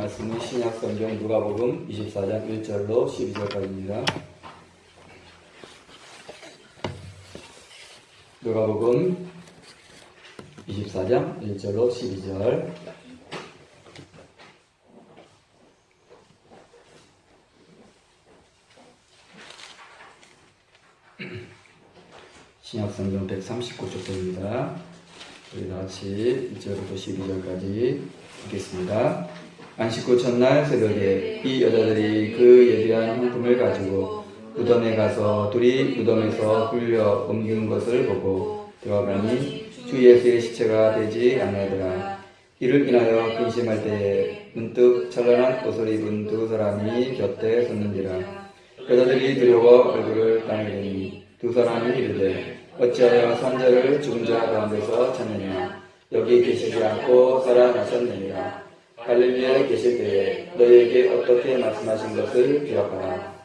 말씀은 신약 성경 누가복음 24장 1절로 12절까지입니다. 누가복음 24장 1절로 12절. 신약 성경 139쪽입니다. 우리 다시 1절부터 12절까지 읽겠습니다. 안식 후 첫날 새벽에 이 여자들이 그 예비한 향품을 가지고 무덤에 가서 둘이 무덤에서 굴려 옮긴 것을 보고 들어가니 주 예수의 시체가 되지 아니하더라. 이를 인하여 근심할 때에 문득 찬란한 옷을 입은 두 사람이 곁에 섰는지라. 여자들이 두려워 얼굴을 땅에 대니 두 사람이 이르되 어찌하여 산자를 죽은 자 가운데서 찾느냐. 여기 계시지 않고 살아나셨느니라. 갈릴리에 계실 때에 너희에게 어떻게 말씀하신 것을 기억하라.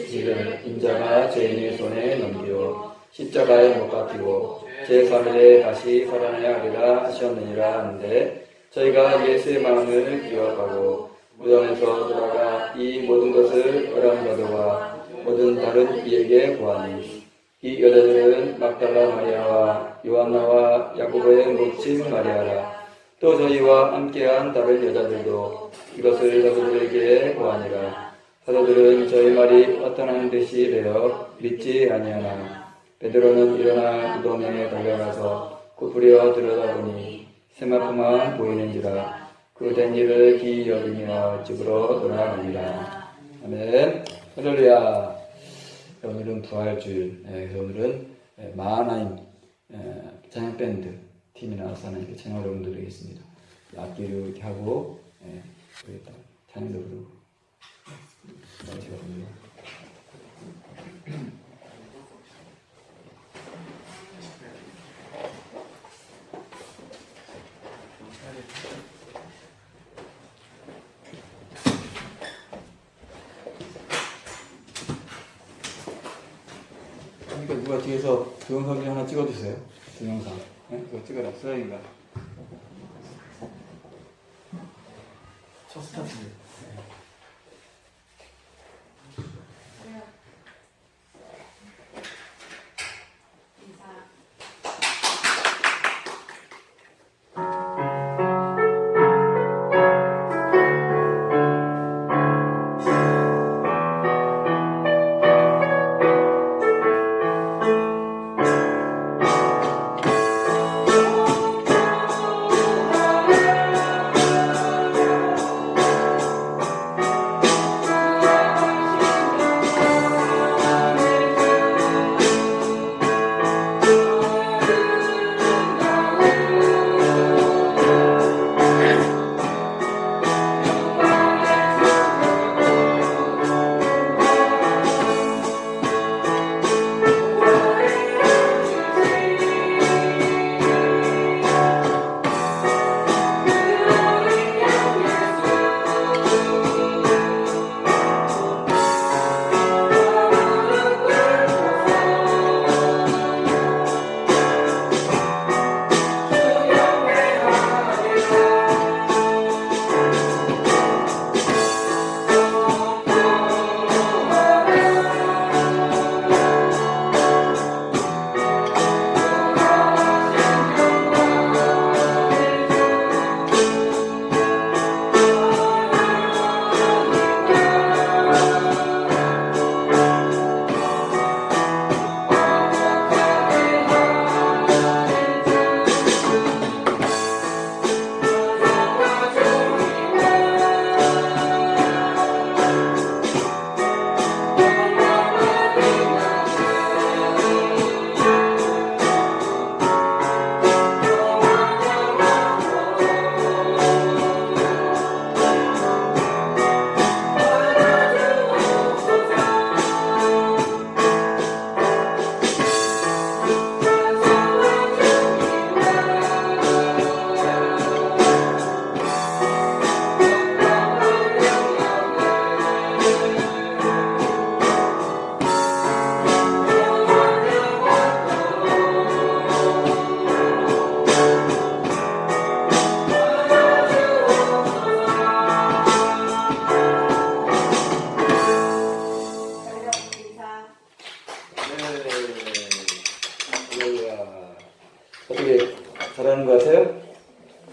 지금 인자가 죄인의 손에 넘기어 십자가에 못 박히고 제3일에 다시 살아나야 하리라 하셨느니라 하는데, 저희가 예수의 마음을 기억하고 무덤에서 돌아가 이 모든 것을 어랑가도와 모든 다른 이에게 보아니, 이 여자들은 막달라 마리아와 요한나와 야고보의 모친 마리아라. 또 저희와 함께한 다른 여자들도 이것을 저들에게 보아니라. 사도들은 저희 말이 어떠한 듯이 되어 믿지 아니하나. 베드로는 일어나 무덤에 달려가서 굽으려 들여다보니 세마포만 보이는지라. 그 된 일을 기이 여기며 집으로 돌아가니라. 아멘. 할렐루야. 오늘은 부활주일. 그래서 오늘은 마하나임 찬양밴드 팀이 나와서 하나님께 찬양을 여러분드리겠습니다. 악기를 이렇게 하고 찬양도 부르고 제가 부릅니다. 그러니까 누가 뒤에서 동영상 좀 하나 찍어주세요. 동영상. 네? 이거 찍어라. 슬라이드인가? 첫 스타트.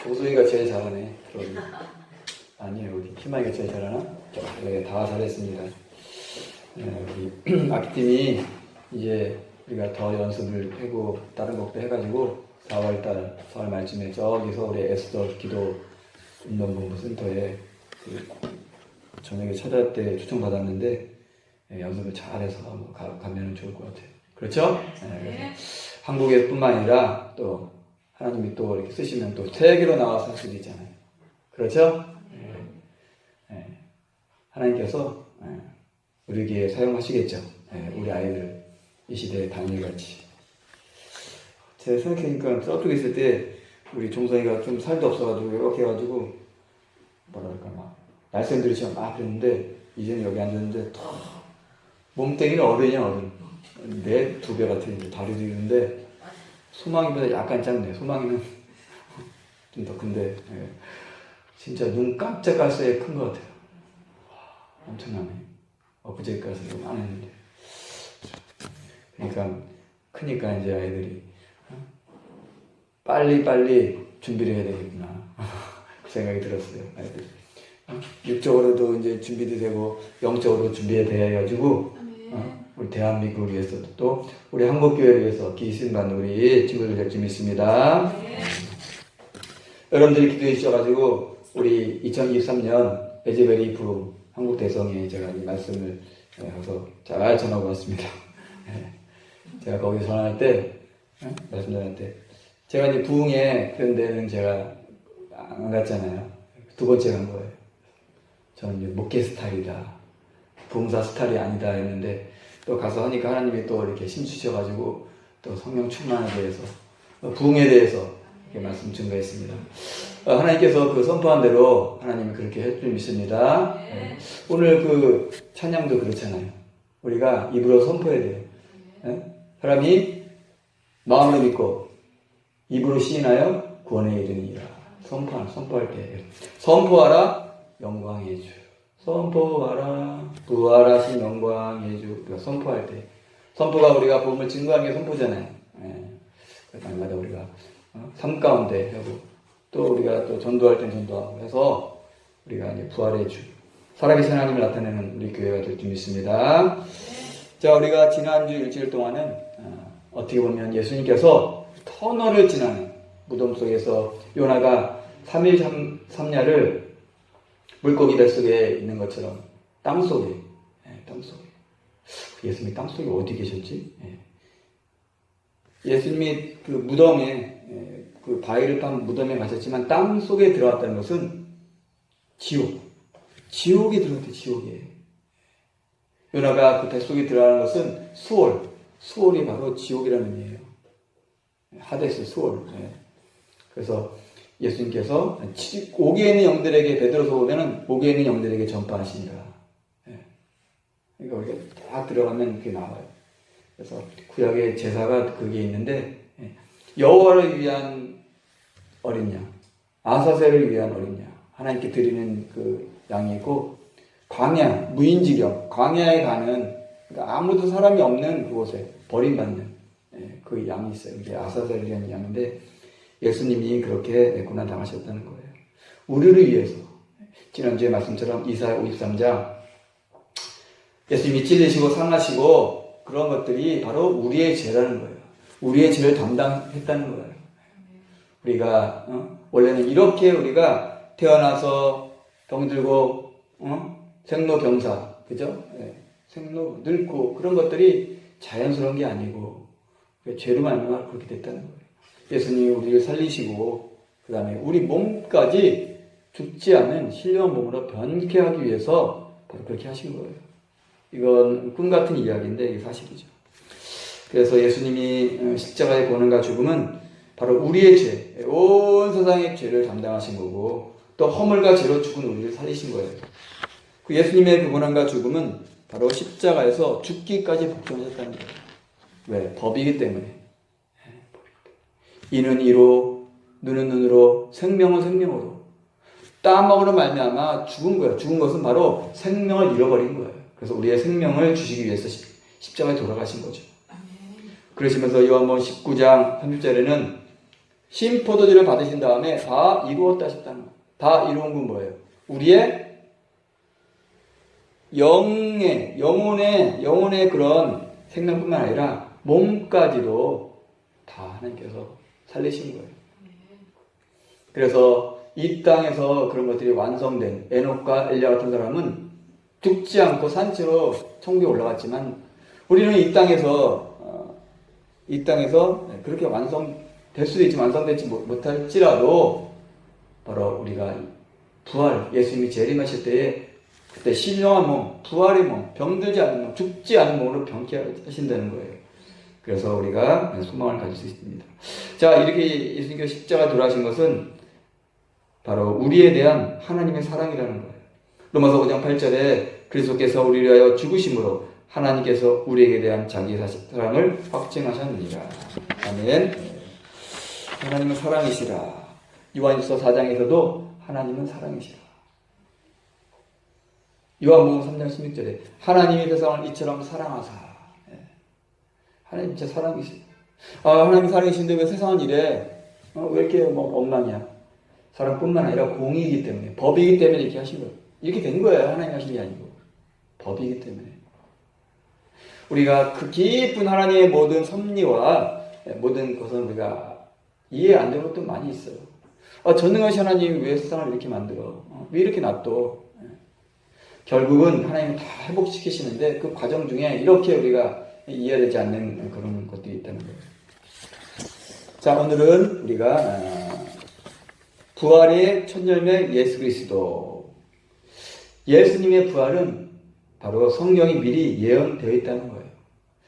조소희가 제일 잘하네. 아니에요, 우리 희망이가 제일 잘하나? 네, 다 잘했습니다. 우리 악기팀이 이제 우리가 더 연습을 하고 다른 곡도 해가지고 4월달 4월 말쯤에 저기서 우리 에스더 기도 운동본부센터에 저녁에 찾아올 때 초청받았는데 연습을 잘해서 가면 좋을 것 같아요. 그렇죠? 네. 한국에뿐만 아니라 또 하나님이 또 이렇게 쓰시면 또 세계로 나와서 할 수도 있잖아요. 그렇죠? 네. 하나님께서 우리에게 사용하시겠죠. 우리 아이들 이 시대의 당일같이. 제가 생각해보니까 저쪽에 있을 때 우리 종성이가 좀 살도 없어가지고 이렇게 해가지고 뭐랄까 막 날쌘들이 지금 막 그랬는데 이제는 여기 앉았는데 몸뚱이는 어른이야 어른. 내 2배 같은 다리도 있는데 소망이보다 약간 작네. 소망이는 좀 더 큰데 진짜 눈 깜짝할 새에 큰 것 같아요. 엄청나네. 엊그제까지 좀 안 했는데. 그러니까 크니까 이제 아이들이 빨리 준비를 해야 되겠구나. 그 생각이 들었어요. 아이들. 육적으로도 이제 준비도 되고 영적으로 준비해야 돼가지고 우리 대한민국을 위해서 또 우리 한국교회를 위해서 기신받는 우리 친구들 될 줄 믿습니다. 여러분들이 기도해 주셔가지고 우리 2023년 에즈베리 부흥 한국 대성에 제가 이 말씀을 가서 잘 전하고 왔습니다. 제가 거기 전할 때 말씀 전할 때 제가 이제 부흥에 그런 데는 제가 안 갔잖아요. 2번째 간 거예요. 저는 이제 목회 스타일이다. 부흥사 스타일이 아니다 했는데 또 가서 하니까 하나님이 또 이렇게 힘주셔가지고 또 성령 충만에 대해서 부흥에 대해서 이렇게 말씀 증거했습니다. 하나님께서 그 선포한 대로 하나님이 그렇게 해줄 믿습니다. 오늘 그 찬양도 그렇잖아요. 우리가 입으로 선포해야 돼요. 사람이 마음으로 믿고 입으로 시인하여 구원에 이르니라. 선포할 때 선포하라 영광의 주. 선포하라 부활하신 영광의 주. 우리가 선포할 때 선포가 우리가 복음을 증거하는 게 선포잖아요. 날마다 우리가 삶 가운데 하고 또 우리가 또 전도할 땐 전도하고 해서 우리가 이제 부활의 주 살아계신 하나님을 나타내는 우리 교회가 될 줄 믿습니다. 자, 우리가 지난주 일주일 동안은 어떻게 보면 예수님께서 터널을 지나는 무덤 속에서 요나가 3일 3야를 물고기 뱃속에 있는 것처럼 땅속에 예수님이 땅속에 어디 계셨지? 예수님이 그 무덤에 그 바위를 판 무덤에 가셨지만 땅속에 들어왔다는 것은 지옥에 들어갔대. 지옥에 요나가 그 뱃속에 들어가는 것은 수월이 바로 지옥이라는 의미예요. 하데스 수월. 그래서 예수님께서 옥에 있는 영들에게 베드로서 오면은 옥에 있는 영들에게 전파하시니라. 그러니까 우리가 딱 들어가면 그게 나와요. 그래서 구약의 제사가 그게 있는데 여호와를 위한 어린 양, 아사셀을 위한 어린 양, 하나님께 드리는 그 양이 있고 광야, 무인지경, 광야에 가는 그러니까 아무도 사람이 없는 그곳에 버림받는 그 양이 있어요. 이게 아사셀을 위한 양인데 예수님이 그렇게 고난당하셨다는 거예요. 우리를 위해서 지난주에 말씀처럼 이사야 53장 예수님이 찔리시고 상하시고 그런 것들이 바로 우리의 죄라는 거예요. 우리의 죄를 담당했다는 거예요. 우리가 원래는 이렇게 우리가 태어나서 병들고 생로병사 그죠? 생로 늙고 그런 것들이 자연스러운 게 아니고 죄로 말미암아 그렇게 됐다는 거예요. 예수님이 우리를 살리시고 그 다음에 우리 몸까지 죽지 않은 신령한 몸으로 변케 하기 위해서 바로 그렇게 하신 거예요. 이건 꿈 같은 이야기인데 이게 사실이죠. 그래서 예수님이 십자가의 고난과 죽음은 바로 우리의 죄, 온 세상의 죄를 담당하신 거고 또 허물과 죄로 죽은 우리를 살리신 거예요. 그 예수님의 그 고난과 죽음은 바로 십자가에서 죽기까지 복종하셨다는 거예요. 왜? 법이기 때문에. 이는 이로, 눈은 눈으로, 생명은 생명으로. 따먹으로 말미암아 죽은 거예요. 죽은 것은 바로 생명을 잃어버린 거예요. 그래서 우리의 생명을 주시기 위해서 십자가에 돌아가신 거죠. 그러시면서 요한복음 19장 30절에는 신포도주를 받으신 다음에 다 이루었다 싶다는 거예요. 다 이루은 건 뭐예요? 우리의 영혼의 그런 생명뿐만 아니라 몸까지도 다 하나님께서 살리신 거예요. 그래서 이 땅에서 그런 것들이 완성된 에녹과 엘리야 같은 사람은 죽지 않고 산채로 천국에 올라갔지만 우리는 이 땅에서 그렇게 완성될 수도 있지만 완성되지 못할지라도 바로 우리가 부활, 예수님이 재림하실 때에 그때 신령한 몸, 부활의 몸, 병들지 않는 몸, 죽지 않은 몸으로 병케 하신다는 거예요. 그래서 우리가 소망을 가질 수 있습니다. 자, 이렇게 예수님께서 십자가 돌아가신 것은 바로 우리에 대한 하나님의 사랑이라는 거예요. 로마서 5장 8절에 그리스도께서 우리를 위하여 죽으심으로 하나님께서 우리에게 대한 자기의 사랑을 확증하셨느니라. 아멘. 하나님은 사랑이시라. 요한일서 4장에서도 하나님은 사랑이시라. 요한복음 3장 16절에 하나님이 세상을 이처럼 사랑하사. 하나님 진짜 사랑이시라. 하나님 사랑이신데 왜 세상은 이래? 왜 이렇게 엉망이야? 사랑뿐만 아니라 공의이기 때문에, 법이기 때문에 이렇게 하신 거예요. 이렇게 된 거예요. 하나님 하신 게 아니고 법이기 때문에. 우리가 그 깊은 하나님의 모든 섭리와 모든 것은 우리가 이해 안 되는 것도 많이 있어요. 전능하신 하나님이 왜 세상을 이렇게 만들어? 왜 이렇게 놔둬? 결국은 하나님은 다 회복시키시는데 그 과정 중에 이렇게 우리가 이해되지 않는 그런 것들이 있다는 거예요. 자, 오늘은 우리가 부활의 첫 열매 예수 그리스도. 예수님의 부활은 바로 성경이 미리 예언되어 있다는 거예요.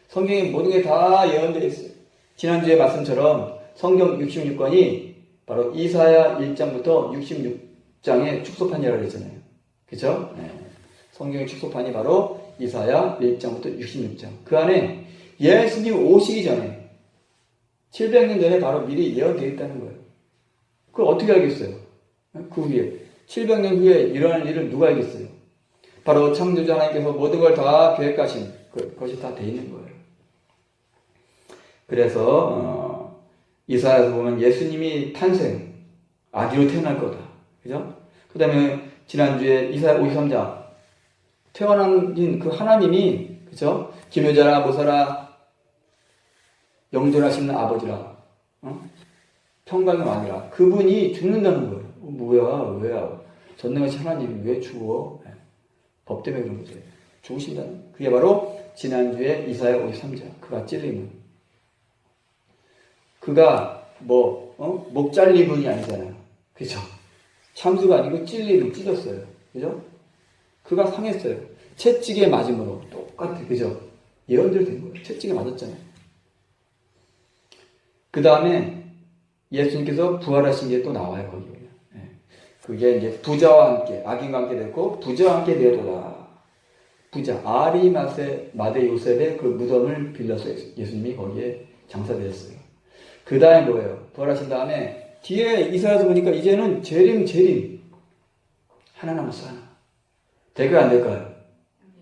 성경에 모든 게 다 예언되어 있어요. 지난주에 말씀처럼 성경 66권이 바로 이사야 1장부터 66장의 축소판이라고 했잖아요. 그렇죠? 네. 성경의 축소판이 바로 이사야 1장부터 66장. 그 안에 예수님 오시기 전에 700년 전에 바로 미리 예언되어 있다는 거예요. 그걸 어떻게 알겠어요? 그 후에 700년 후에 일어날 일을 누가 알겠어요? 바로 창조주 하나님께서 모든 걸 다 계획하신 그것이 다 돼 있는 거예요. 그래서 이사야에서 보면 예수님이 탄생, 아기로 태어날 거다. 그죠? 그 다음에 지난주에 이사야 53장 태어난 그 하나님이, 그죠? 기묘자라 모사라 영존하시는 아버지라, 평강의 왕이라, 그분이 죽는다는 거예요. 뭐야, 왜야? 전능하신 하나님이 왜 죽어? 법 때문에 그런 거죠. 죽으신다는. 그게 바로 지난주에 이사야 53장. 그가 찔림은. 그가 목 잘린 분이 아니잖아요. 그죠? 참수가 아니고 찔림을 찢었어요. 그죠? 그가 상했어요. 채찍에 맞음으로. 똑같아. 그죠? 예언대로 된 거예요. 채찍에 맞았잖아요. 그 다음에 예수님께서 부활하신 게 또 나와요. 거기에. 그게 이제 부자와 함께, 악인과 함께 됐고, 부자와 함께 되어도다. 부자, 마대 요셉의 그 무덤을 빌려서 예수님이 거기에 장사되었어요. 그 다음에 뭐예요? 부활하신 다음에, 뒤에 이사야서 보니까 이제는 재림. 하나 남았어, 하나. 될까요, 안 될까요?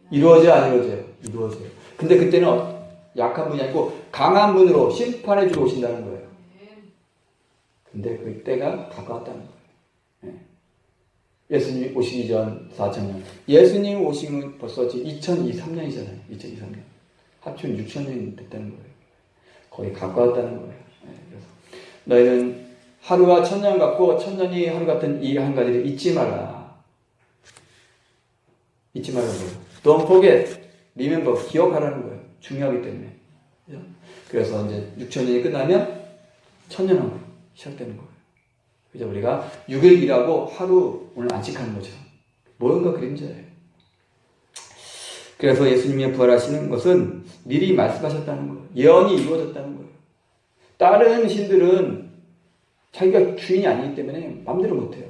이루어져요, 안 이루어져요? 이루어져요. 근데 그때는 약한 분이 아니고, 강한 분으로 심판해 주러 오신다는 거예요. 근데 그 때가 가까웠다는 거예요. 예수님 오시기 전 4,000년. 예수님 오시면 벌써 2023년이잖아요. 2023년. 합치면 6,000년이 됐다는 거예요. 거의 가까웠다는 거예요. 그래서 너희는 하루가 1,000년 같고 1,000년이 하루 같은 이 한 가지를 잊지 마라. 잊지 말라는 거예요. Don't forget, remember, 기억하라는 거예요. 중요하기 때문에. 그래서 이제 6,000년이 끝나면 1,000년 시작되는 거예요. 그죠? 우리가 6일 일하고 하루 오늘 안식하는 거죠. 모형과 그림자예요. 그래서 예수님이 부활하시는 것은 미리 말씀하셨다는 거예요. 예언이 이루어졌다는 거예요. 다른 신들은 자기가 주인이 아니기 때문에 마음대로 못해요.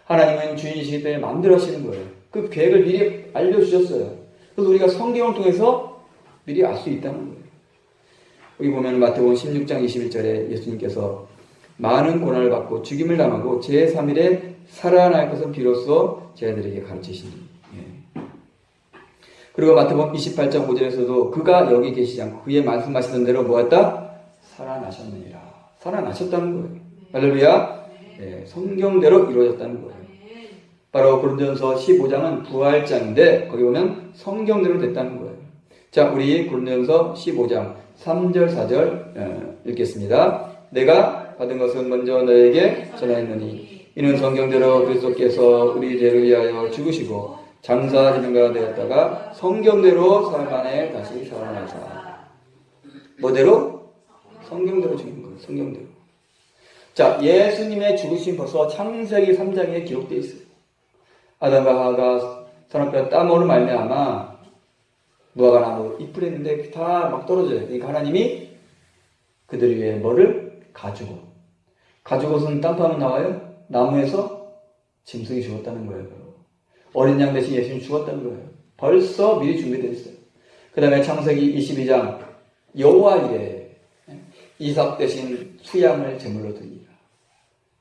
하나님은 주인이시기 때문에 마음대로 하시는 거예요. 그 계획을 미리 알려주셨어요. 그래서 우리가 성경을 통해서 미리 알 수 있다는 거예요. 여기 보면 마태복음 16장 21절에 예수님께서 많은 고난을 받고 죽임을 당하고 제3일에 살아날 것은 비로소 제자들에게 가르치시니. 그리고 마태복음 28장 5절에서도 그가 여기 계시지 않고 그의 말씀하시던 대로 뭐였다? 살아나셨느니라. 살아나셨다는 거예요. 할렐루야. 네, 성경대로 이루어졌다는 거예요. 바로 고린도전서 15장은 부활장인데 거기 보면 성경대로 됐다는 거예요. 자, 우리 고린도전서 15장 3절 4절 읽겠습니다. 내가 받은 것은 먼저 너에게 전하였느니 이는 성경대로 그리스도께서 우리 죄를 위하여 죽으시고 장사 지명가 되었다가 성경대로 사흘 만에 다시 살아나사. 뭐대로? 성경대로 죽은 거예요. 성경대로. 자, 예수님의 죽으심 벌써 창세기 3장에 기록되어 있어요. 아담과 하와가 선악과의 땀으로 말미암아 무화과 나무 잎을 했는데 다 막 떨어져요. 그러니까 하나님이 그들 위에 뭐를? 가죽옷은 땀 파면 나와요? 나무에서 짐승이 죽었다는 거예요. 어린 양 대신 예수님이 죽었다는 거예요. 벌써 미리 준비되어 있어요. 그 다음에 창세기 22장 여호와 이래 이삭 대신 수양을 제물로 드리라.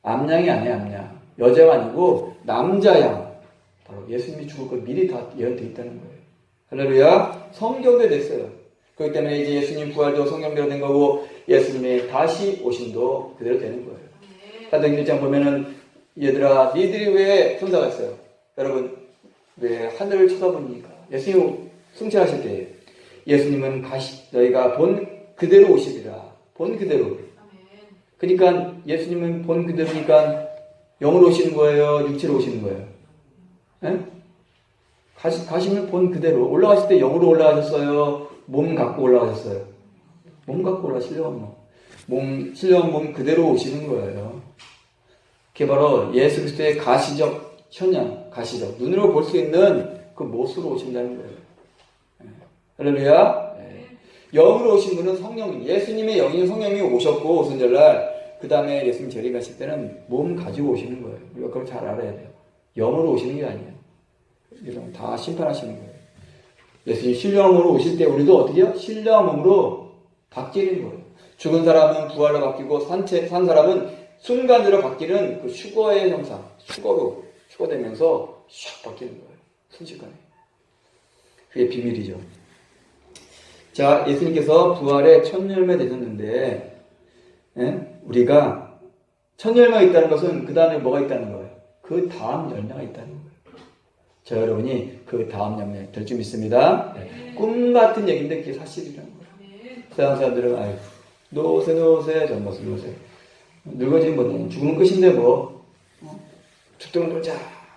암양이 아니에요. 암양. 여자가 아니고 남자양. 바로 예수님이 죽을 걸 미리 다 예언되어 있다는 거예요. 할렐루야. 성경대로 됐어요. 그렇기 때문에 이제 예수님 부활도 성경대로 된 거고 예수님의 다시 오심도 그대로 되는 거예요. 사도행전 1장 보면은 얘들아 니들이 왜 천사가 있어요? 여러분 왜 하늘을 쳐다보니까 예수님 승천하실 때 예수님은 너희가 본 그대로 오시리라. 본 그대로. 그러니까 예수님은 본 그대로니까 영으로 오시는 거예요? 육체로 오시는 거예요? 네? 가시면 본 그대로. 올라가실 때 영으로 올라가셨어요? 몸 갖고 올라가셨어요? 몸 갖고 올라가시려면 신령한 몸 그대로 오시는 거예요. 그게 바로 예수 그리스도의 가시적 현양, 가시적. 눈으로 볼 수 있는 그 모습으로 오신다는 거예요. 할렐루야. 영으로 오신 분은 성령님. 예수님의 영인 성령님이 오셨고 오순절날 그 다음에 예수님 재림하실 때는 몸 가지고 오시는 거예요. 우리가 그걸 잘 알아야 돼요. 영으로 오시는 게 아니에요. 이런 다 심판하시는 거예요. 예수님 신령한 몸으로 오실 때 우리도 어떻게 해요? 신령한 몸으로 바뀌는 거예요. 죽은 사람은 부활로 바뀌고 산 사람은 순간으로 바뀌는 그 휴거의 형상, 휴거되면서 샥 바뀌는 거예요. 순식간에. 그게 비밀이죠. 자, 예수님께서 부활의 첫 열매 되셨는데, 우리가 첫 열매가 있다는 것은 그 다음에 뭐가 있다는 거예요? 그 다음 열매가 있다는 거예요. 저 여러분이 그 다음 열매 될 줄 믿습니다. 꿈 같은 얘기인데 그게 사실이라는 거예요. 세상 사람들은 아이고 노세 젊어서 노세 늙어지면 뭐냐 죽으면 끝인데 뭐 죽도록 놀자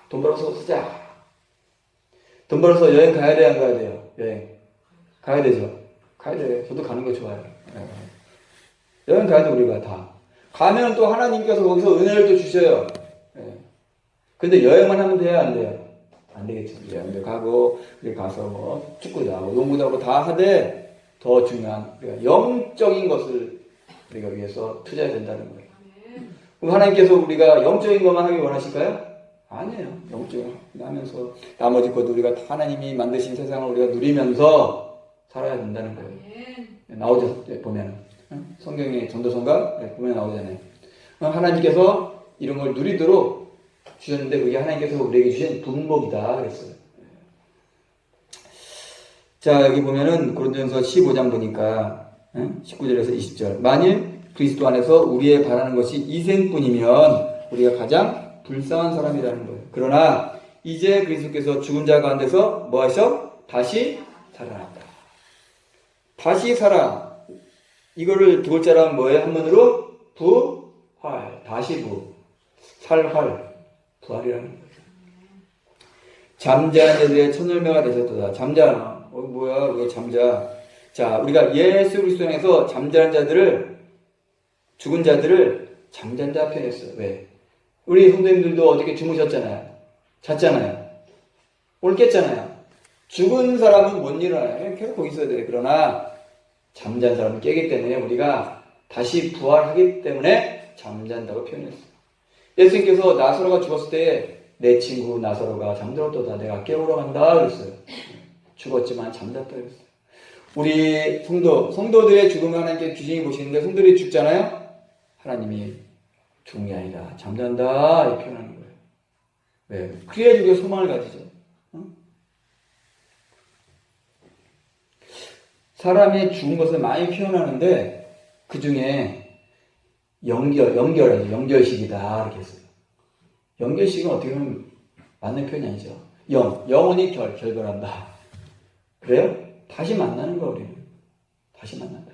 돈 벌어서 쓰자 돈 벌어서 여행 가야 돼 안 가야 돼요? 여행 가야 되죠. 가야 돼요. 저도 가는 거 좋아요. 여행 가야 돼 우리가 다 가면 또 하나님께서 거기서 은혜를 또 주셔요. 근데 여행만 하면 돼요 안 돼요? 안 되겠죠. 여행도 가고 우리 가서 뭐 축구도 하고 농구도 하고 다 하되 더 중요한 우리가 영적인 것을 우리가 위해서 투자해야 된다는 거예요. 그럼 하나님께서 우리가 영적인 것만 하기 원하실까요? 아니에요. 영적인 거 하면서 나머지 것도 우리가 다 하나님이 만드신 세상을 우리가 누리면서 살아야 된다는 거예요. 나오죠. 보면 성경의 전도서인가 보면 나오잖아요. 하나님께서 이런 걸 누리도록 주셨는데 그게 하나님께서 우리에게 주신 분복이다 그랬어요. 자, 여기 보면은 고린도전서 15장 보니까 19절에서 20절 만일 그리스도 안에서 우리의 바라는 것이 이생뿐이면 우리가 가장 불쌍한 사람이라는 거예요. 그러나 이제 그리스도께서 죽은 자 가운데서 뭐 하셔? 다시 살아났다. 다시 살아. 이거를 두 글자로 하면 뭐예요? 한문으로 부활. 다시 살활. 부활이라는 거예요. 잠자는 자들의 첫 열매가 되셨도다. 잠자. 뭐야? 왜 잠자? 자, 우리가 예수 그리스도 안에서 잠자는 자들을 죽은 자들을 잠잔다 표현했어요. 왜? 우리 성도님들도 어저께 주무셨잖아요. 잤잖아요. 오늘 깼잖아요. 죽은 사람은 못 일어나요. 계속 거기 있어야 돼요. 그러나 잠잔 사람은 깨기 때문에 우리가 다시 부활하기 때문에 잠잔다고 표현했어요. 예수님께서 나사로가 죽었을 때 내 친구 나사로가 잠들었도다. 내가 깨우러 간다 그랬어요. 죽었지만 잠잤다 그랬어요. 우리 성도들의 죽음을 하나님께 귀신이 보시는데 성도들이 죽잖아요. 하나님이 죽은 게 아니라 잠잔다 이렇게 표현하는 거예요. 왜? 그래야 우리가 소망을 가지죠. 사람이 죽은 것을 많이 표현하는데 그 중에 연결하죠. 연결식이다. 이렇게 했어요. 연결식은 어떻게 보면 맞는 표현이 아니죠. 영혼이 결별한다. 그래요? 다시 만나는 거, 우리는. 다시 만난다.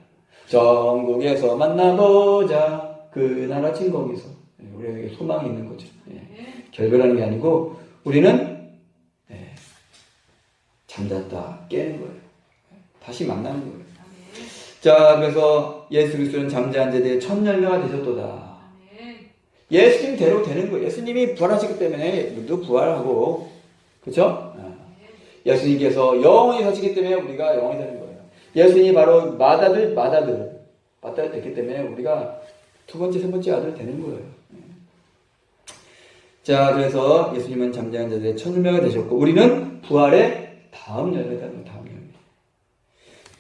전국에서 만나보자. 그날 아침 거기서. 우리에게 소망이 있는 거죠. 결별하는 게 아니고, 우리는 잠잤다 깨는 거예요. 다시 만나는 거예요. 자, 그래서 예수 그리스도는 잠자한 자 대에 첫 열매가 되셨도다. 예수님대로 되는 거예요. 예수님이 부활하시기 때문에 우리도 부활하고, 그렇죠? 예수님께서 영원히 사시기 때문에 우리가 영원히 되는 거예요. 예수님이 바로 마다들 됐기 때문에 우리가 두 번째, 세 번째 아들 되는 거예요. 자, 그래서 예수님은 잠자한 자들의 첫 열매가 되셨고, 우리는 부활의 다음 열매다. 다음 열매.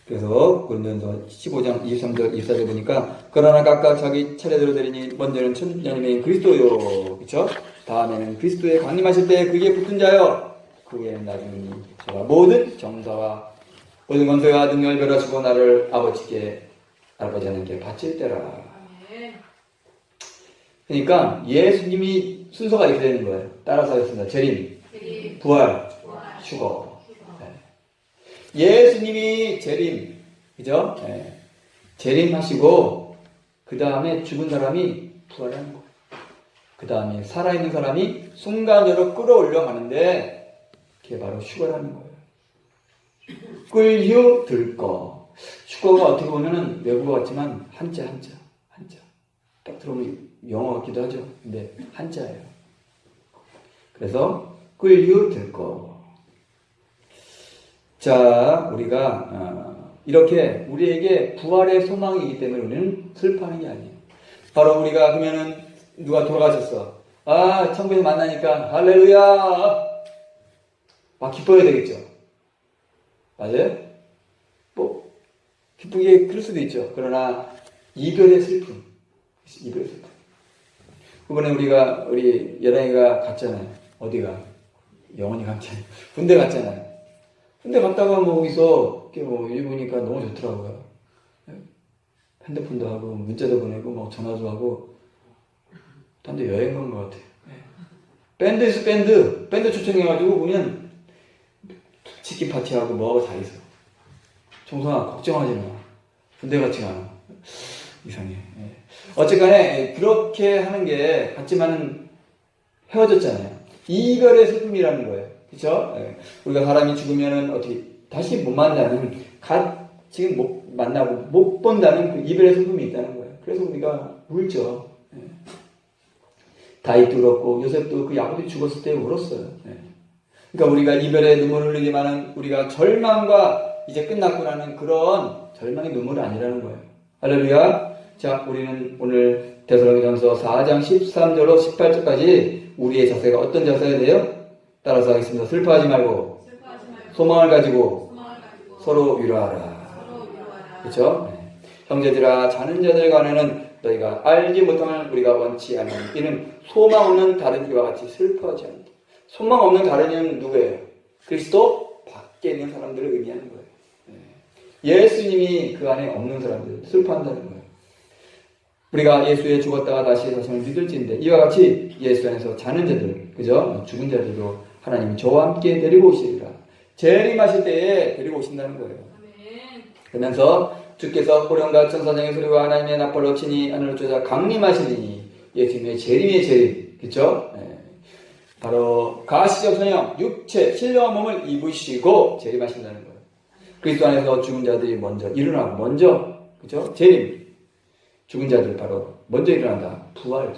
그래서 고린도전서 15장 23절 24절 보니까 그러나 각각 자기 차례대로 되리니 먼저는 첫 열매인 그리스도요. 그렇죠? 다음에는 그리스도의 강림하실 때 그게 붙은 자요. 그 후에는 나중에 저가 모든 정사와 모든 권세와 능력을 멸하시고 나를 아버지 하나님께 바칠 때라. 그러니까 예수님이 순서가 이렇게 되는 거예요. 따라서 하겠습니다. 재림, 부활, 휴거. 예수님이 재림, 그죠? 재림하시고 그 다음에 죽은 사람이 부활하는 거예요. 그 다음에 살아있는 사람이 순간적으로 끌어올려 가는데 그게 바로 휴거라는 거예요. 끌휴 들거. 휴거가 어떻게 보면은 외국어 같지만 한자. 딱 들어보면 영어 같기도 하죠. 근데 한자예요. 그래서 끌휴 들거. 자, 우리가 이렇게 우리에게 부활의 소망이기 때문에 우리는 슬퍼하는 게 아니에요. 바로 우리가 그러면은 누가 돌아가셨어. 아, 천국에서 만나니까 할렐루야 막 기뻐야 되겠죠. 맞아요? 뭐 기쁘게 그럴 수도 있죠. 그러나 이별의 슬픔. 이번에 우리 여랑이가 갔잖아요. 어디가? 영원히 갔잖아요. 군대 갔잖아요. 근데 갔다가 거기서 일보니까 너무 좋더라고요. 핸드폰도 하고 문자도 보내고 막 전화도 하고 딴 데 여행 간 것 같아요. 밴드 있어. 밴드 초청해가지고 보면 치킨 파티하고 뭐하고 다 있어. 종성아 걱정하지 마. 군대 같지가 않아. 이상해. 어쨌간에 그렇게 하는 게 같지만은 헤어졌잖아요. 이별의 슬픔이라는 거예요. 그쵸? 우리가 사람이 죽으면은 어떻게 다시 못 만나는, 지금 못 만나고 못 본다는 그 이별의 슬픔이 있다는 거예요. 그래서 우리가 울죠. 다윗도 그렇고 요셉도 그 야곱이 죽었을 때 울었어요. 그러니까 우리가 이별의 눈물을 흘리지만은 우리가 절망과 이제 끝났구나는 그런 절망의 눈물은 아니라는 거예요. 할렐루야. 자, 우리는 오늘 데살로니가전서 4장 13절로 18절까지 우리의 자세가 어떤 자세가 돼요? 따라서 하겠습니다. 슬퍼하지 말고 소망을 가지고 서로 위로하라. 그렇죠? 형제들아, 자는 자들 간에는 너희가 알지 못함을 우리가 원치 않는 이는 소망 없는 다른 이와 같이 슬퍼하지 않는다. 소망 없는 다른 이는 누구예요? 그리스도 밖에 있는 사람들을 의미하는 거예요. 예수님이 그 안에 없는 사람들 슬퍼한다는 거예요. 우리가 예수에 죽었다가 다시 사심을 믿을지인데 이와 같이 예수 안에서 자는 자들, 그죠? 죽은 자들도 하나님이 저와 함께 데리고 오시리라. 재림하실 때에 데리고 오신다는 거예요. 그러면서 주께서 호령과 천사장의 소리와 하나님의 나팔로 치니 하늘을 쫓아 강림하시니 예수님의 재림의 재림, 그렇죠? 바로 가시적 성령, 육체, 신령한 몸을 입으시고 재림하신다는 거예요. 그리스도 안에서 죽은 자들이 먼저 일어나고 그렇죠? 재림. 죽은 자들 바로 먼저 일어난다. 부활.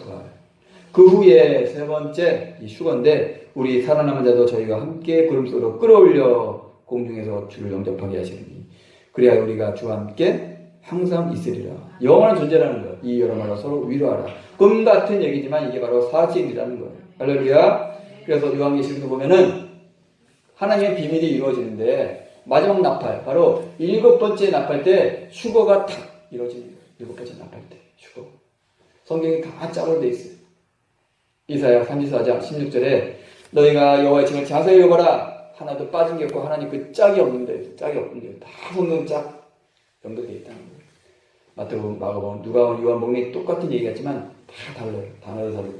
그 후에 세 번째 이 휴거인데 우리 살아남은 자도 저희가 함께 구름 속으로 끌어올려 공중에서 주를 영접하게 하시니 그래야 우리가 주와 함께 항상 있으리라. 영원한 존재라는 거예요. 이 여러 말로 서로 위로하라. 꿈 같은 얘기지만 이게 바로 사실이라는 거예요. 할렐루야. 그래서 요한계시록도 보면은 하나님의 비밀이 이루어지는데 마지막 나팔, 바로 7번째 나팔 때 휴거가 탁 이루어집니다. 7번째 나팔 때 휴거. 성경이 다 짝으로 돼 있어요. 이사야 34장 16절에 너희가 여호와의 징을 자세히 읽어봐라. 하나도 빠진 게 없고 하나님 그 짝이 없는데 다 성경 짝 연결되어 있다는 거예요. 마태복음, 마가복음, 누가복음, 요한복음이 똑같은 얘기겠지만 다 달라요. 단어도 다르고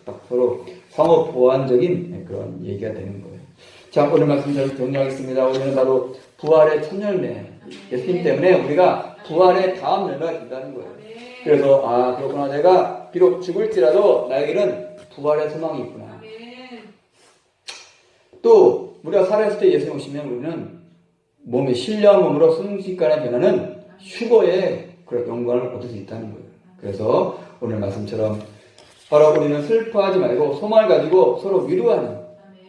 탁탁 서로 상호 보완적인 그런 얘기가 되는 거예요. 자, 오늘 말씀 잘 정리하겠습니다. 오늘은 바로 부활의 첫 열매. 예수님 때문에 우리가 부활의 다음 열매가 된다는 거예요. 그래서 그렇구나. 내가 비록 죽을지라도 나에게는 부활의 소망이 있구나. 또 우리가 살아있을 때 예수님 오시면 우리는 몸의 신령한 몸으로 순식간에 변하는 휴거의 그런 영광을 얻을 수 있다는 거예요. 그래서 오늘 말씀처럼 바로 우리는 슬퍼하지 말고 소망을 가지고 서로 위로하는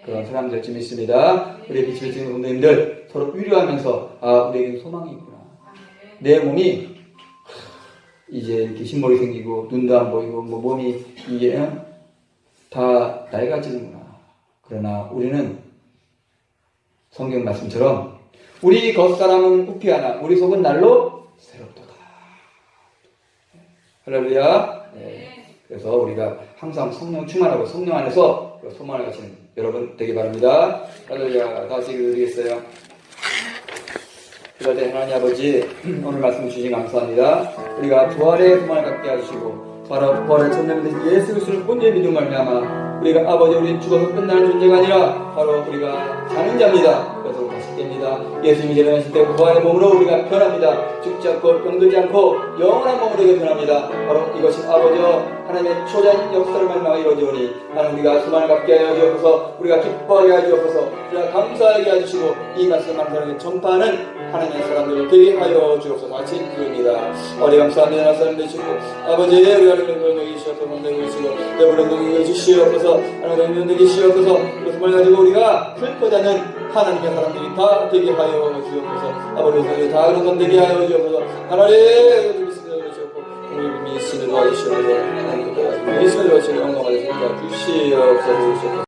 그런 사람들 좀 있습니다. 우리 빛이 비치는 선생님들 서로 위로하면서 우리에게 소망이 있구나. 내 몸이 이제 이렇게 흰머리 생기고 눈도 안 보이고 몸이 이게 다 낡아지는구나. 그러나 우리는 성경 말씀처럼 우리 겉사람은 후피하나 우리 속은 날로 새롭도다. 할렐루야. 그래서 우리가 항상 성령 충만하고 성령 안에서 소망을 가지는 여러분 되기 바랍니다. 할렐루야. 다시 드리겠어요. 그럴 때 하나님 아버지 오늘 말씀 주신 감사합니다. 우리가 부활의 소망을 갖게 해주시고 바로 부활의 천년된 예수 그리스도를 본전의 믿음을 말미암아 우리가 아버지 우리 죽어서 끝나는 존재가 아니라 바로 우리가 사는 자입니다. 그래서 다시 깹니다. 예수님이 일어나실 때 부활의 몸으로 우리가 변합니다. 죽지 않고 병들지 않고 영원한 몸으로 변합니다. 바로 이것이 아버지여 하나님의 초자인 역사를 말미암아 이루어지오니 하나님 우리가 소망을 갖게 하여 주옵소서. 우리가 기뻐하게 하여 주옵소서. 우리가 감사하게 해주시고 이 말씀 감사하게 전파하는 하나님의 사람들을 되게 하여 주옵소서. 같이 기도합니다. 감사합니다. 나사람 되시고 아버지 우리가 능력을 주시옵소서. 만들고 계시고 우리가 능력을 주시옵소서. 하나님 능력을 주시옵소서. 그 소망을 가지고 우리가 흩어지는 하나님의 사람들이 다 되게 하여 주옵소서. 아버지 다 그런 건 되게 하여 주옵소서. 하나님 믿으시옵소서. 우리 믿으시는 도와주시옵소서. 하나님 믿으시는 도와주시옵소서. 영광을 주시옵소서.